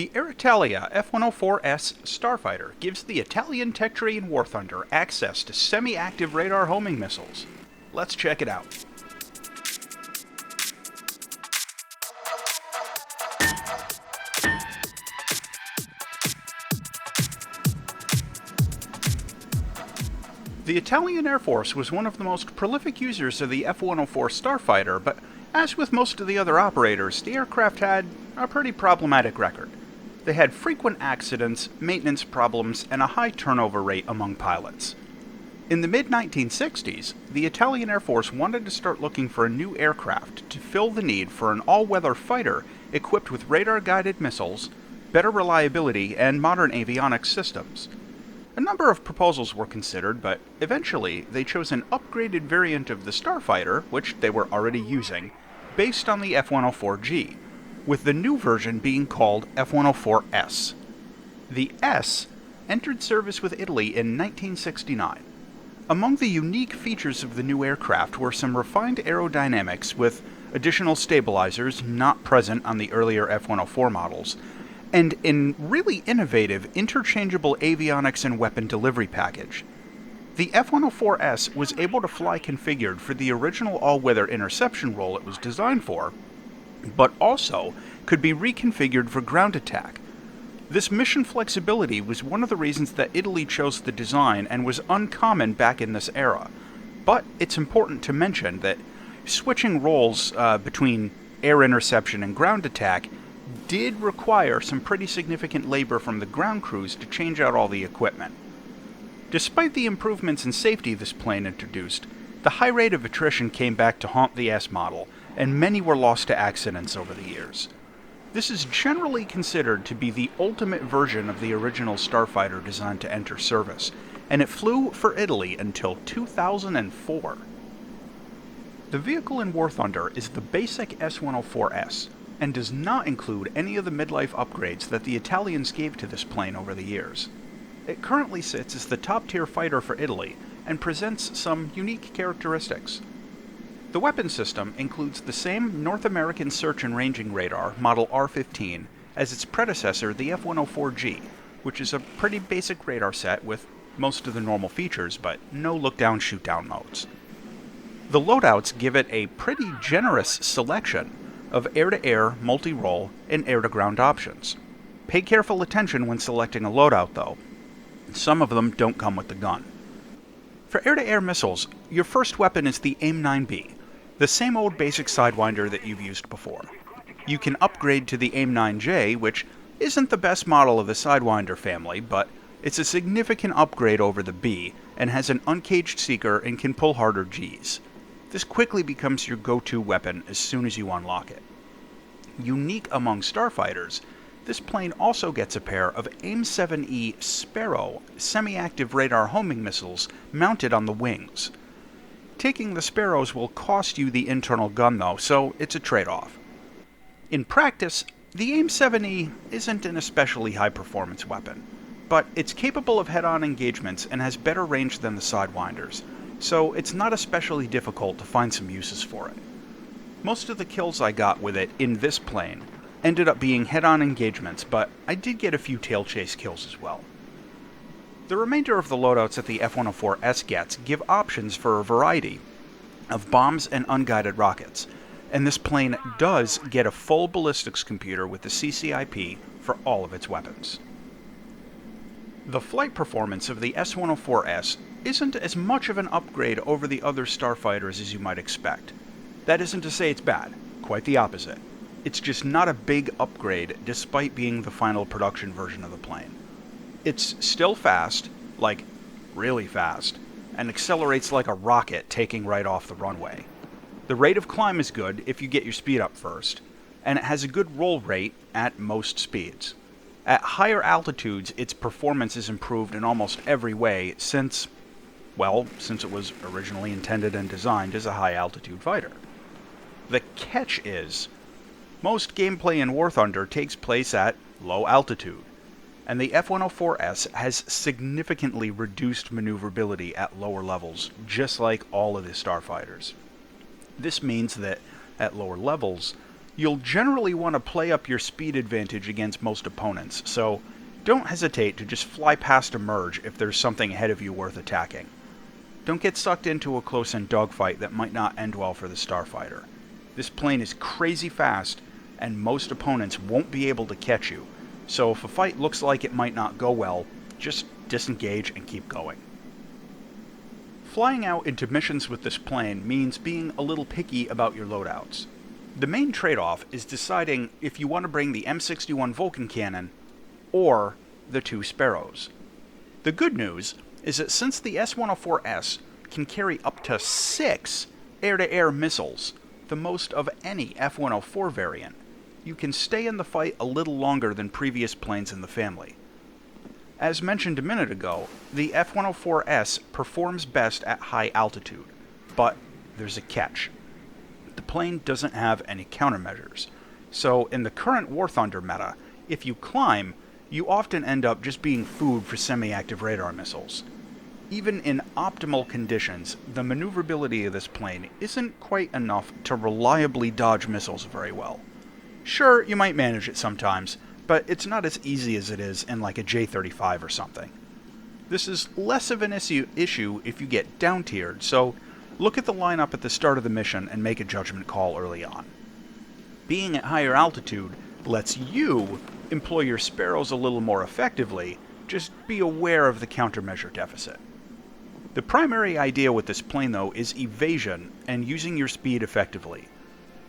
The Air F-104S starfighter gives the Italian tech tree in War Thunder access to semi-active radar homing missiles. Let's check it out. The Italian Air Force was one of the most prolific users of the F-104 starfighter, but as with most of the other operators, the aircraft had a pretty problematic record. They had frequent accidents, maintenance problems, and a high turnover rate among pilots. In the mid-1960s, the Italian Air Force wanted to start looking for a new aircraft to fill the need for an all-weather fighter equipped with radar-guided missiles, better reliability, and modern avionics systems. A number of proposals were considered, but eventually they chose an upgraded variant of the starfighter, which they were already using, based on the F-104G, with the new version being called F-104S. The S entered service with Italy in 1969. Among the unique features of the new aircraft were some refined aerodynamics with additional stabilizers not present on the earlier F-104 models, and a really innovative interchangeable avionics and weapon delivery package. The F-104S was able to fly configured for the original all-weather interception role it was designed for, but also could be reconfigured for ground attack. This mission flexibility was one of the reasons that Italy chose the design and was uncommon back in this era. But it's important to mention that switching roles between air interception and ground attack did require some pretty significant labor from the ground crews to change out all the equipment. Despite the improvements in safety this plane introduced, the high rate of attrition came back to haunt the S model, and many were lost to accidents over the years. This is generally considered to be the ultimate version of the original starfighter designed to enter service, and it flew for Italy until 2004. The vehicle in War Thunder is the basic S-104S, and does not include any of the midlife upgrades that the Italians gave to this plane over the years. It currently sits as the top-tier fighter for Italy, and presents some unique characteristics. The weapon system includes the same North American search and ranging radar, model R15, as its predecessor, the F-104G, which is a pretty basic radar set with most of the normal features, but no look-down, shoot-down modes. The loadouts give it a pretty generous selection of air-to-air, multi-role, and air-to-ground options. Pay careful attention when selecting a loadout, though. Some of them don't come with the gun. For air-to-air missiles, your first weapon is the AIM-9B, the same old basic Sidewinder that you've used before. You can upgrade to the AIM-9J, which isn't the best model of the Sidewinder family, but it's a significant upgrade over the B, and has an uncaged seeker and can pull harder Gs. This quickly becomes your go-to weapon as soon as you unlock it. Unique among starfighters, this plane also gets a pair of AIM-7E Sparrow semi-active radar homing missiles mounted on the wings. Taking the Sparrows will cost you the internal gun though, so it's a trade-off. In practice, the AIM-7E isn't an especially high-performance weapon, but it's capable of head-on engagements and has better range than the Sidewinders, so it's not especially difficult to find some uses for it. Most of the kills I got with it in this plane ended up being head-on engagements, but I did get a few tail chase kills as well. The remainder of the loadouts that the F-104S gets give options for a variety of bombs and unguided rockets, and this plane does get a full ballistics computer with the CCIP for all of its weapons. The flight performance of the S-104S isn't as much of an upgrade over the other starfighters as you might expect. That isn't to say it's bad, quite the opposite. It's just not a big upgrade despite being the final production version of the plane. It's still fast, like really fast, and accelerates like a rocket taking right off the runway. The rate of climb is good if you get your speed up first, and it has a good roll rate at most speeds. At higher altitudes, its performance is improved in almost every way since it was originally intended and designed as a high-altitude fighter. The catch is, most gameplay in War Thunder takes place at low altitude, and the F-104S has significantly reduced maneuverability at lower levels, just like all of the starfighters. This means that, at lower levels, You'll generally want to play up your speed advantage against most opponents, so don't hesitate to just fly past a merge if there's something ahead of you worth attacking. Don't get sucked into a close-in dogfight that might not end well for the starfighter. This plane is crazy fast, and most opponents won't be able to catch you, so if a fight looks like it might not go well, just disengage and keep going. Flying out into missions with this plane means being a little picky about your loadouts. The main trade-off is deciding if you want to bring the M61 Vulcan cannon or the two Sparrows. The good news is that since the S-104S can carry up to 6 air-to-air missiles, the most of any F-104 variant, you can stay in the fight a little longer than previous planes in the family. As mentioned a minute ago, the F-104S performs best at high altitude, but there's a catch. The plane doesn't have any countermeasures, so in the current War Thunder meta, if you climb, you often end up just being food for semi-active radar missiles. Even in optimal conditions, the maneuverability of this plane isn't quite enough to reliably dodge missiles very well. Sure, you might manage it sometimes, but it's not as easy as it is in like a J-35 or something. This is less of an issue if you get down-tiered, so look at the lineup at the start of the mission and make a judgment call early on. Being at higher altitude lets you employ your Sparrows a little more effectively, just be aware of the countermeasure deficit. The primary idea with this plane, though, is evasion and using your speed effectively.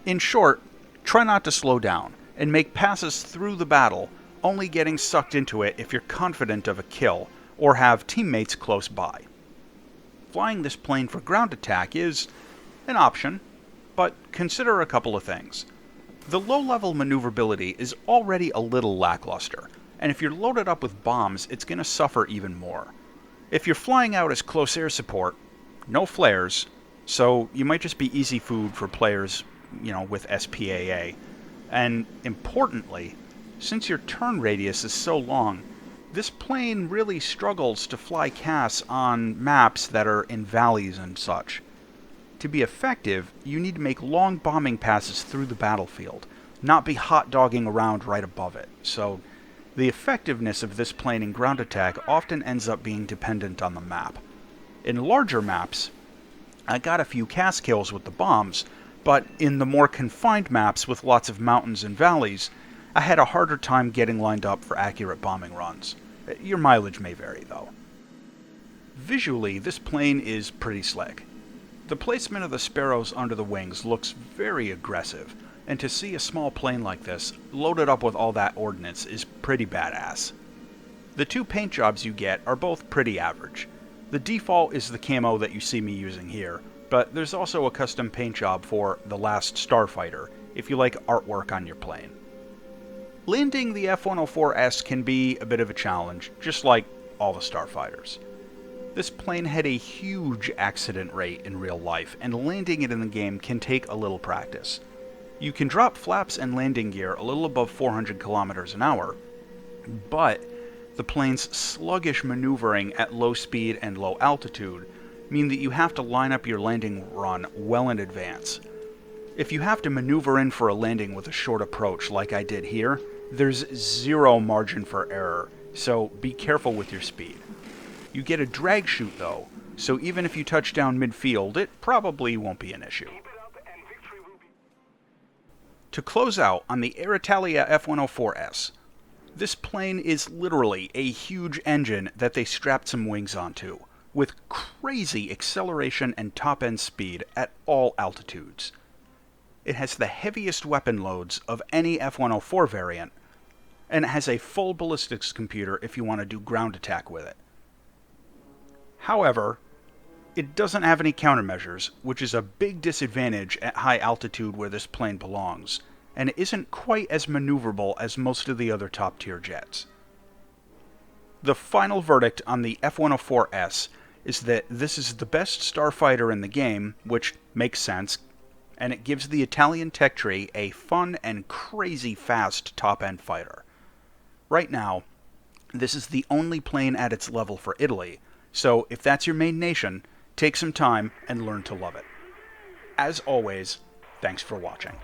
In short, try not to slow down, and make passes through the battle, only getting sucked into it if you're confident of a kill, or have teammates close by. Flying this plane for ground attack is an option, but consider a couple of things. The low-level maneuverability is already a little lackluster, and if you're loaded up with bombs, it's going to suffer even more. If you're flying out as close air support, no flares, so you might just be easy food for players, with SPAA. And importantly, since your turn radius is so long, this plane really struggles to fly CAS on maps that are in valleys and such. To be effective, you need to make long bombing passes through the battlefield, not be hot-dogging around right above it. So the effectiveness of this plane in ground attack often ends up being dependent on the map. In larger maps, I got a few CAS kills with the bombs, but in the more confined maps with lots of mountains and valleys, I had a harder time getting lined up for accurate bombing runs. Your mileage may vary, though. Visually, this plane is pretty slick. The placement of the Sparrows under the wings looks very aggressive, and to see a small plane like this loaded up with all that ordnance is pretty badass. The two paint jobs you get are both pretty average. The default is the camo that you see me using here, but there's also a custom paint job for The Last Starfighter, if you like artwork on your plane. Landing the F-104S can be a bit of a challenge, just like all the starfighters. This plane had a huge accident rate in real life, and landing it in the game can take a little practice. You can drop flaps and landing gear a little above 400 kilometers an hour, but the plane's sluggish maneuvering at low speed and low altitude mean that you have to line up your landing run well in advance. If you have to maneuver in for a landing with a short approach like I did here, there's zero margin for error, so be careful with your speed. You get a drag chute though, so even if you touch down midfield, it probably won't be an issue. To close out on the Air Italia F-104S, this plane is literally a huge engine that they strapped some wings onto, with crazy acceleration and top-end speed at all altitudes. It has the heaviest weapon loads of any F-104 variant, and it has a full ballistics computer if you want to do ground attack with it. However, it doesn't have any countermeasures, which is a big disadvantage at high altitude where this plane belongs, and it isn't quite as maneuverable as most of the other top-tier jets. The final verdict on the F-104S is that this is the best starfighter in the game, which makes sense, and it gives the Italian tech tree a fun and crazy fast top-end fighter. Right now, this is the only plane at its level for Italy, so if that's your main nation, take some time and learn to love it. As always, thanks for watching.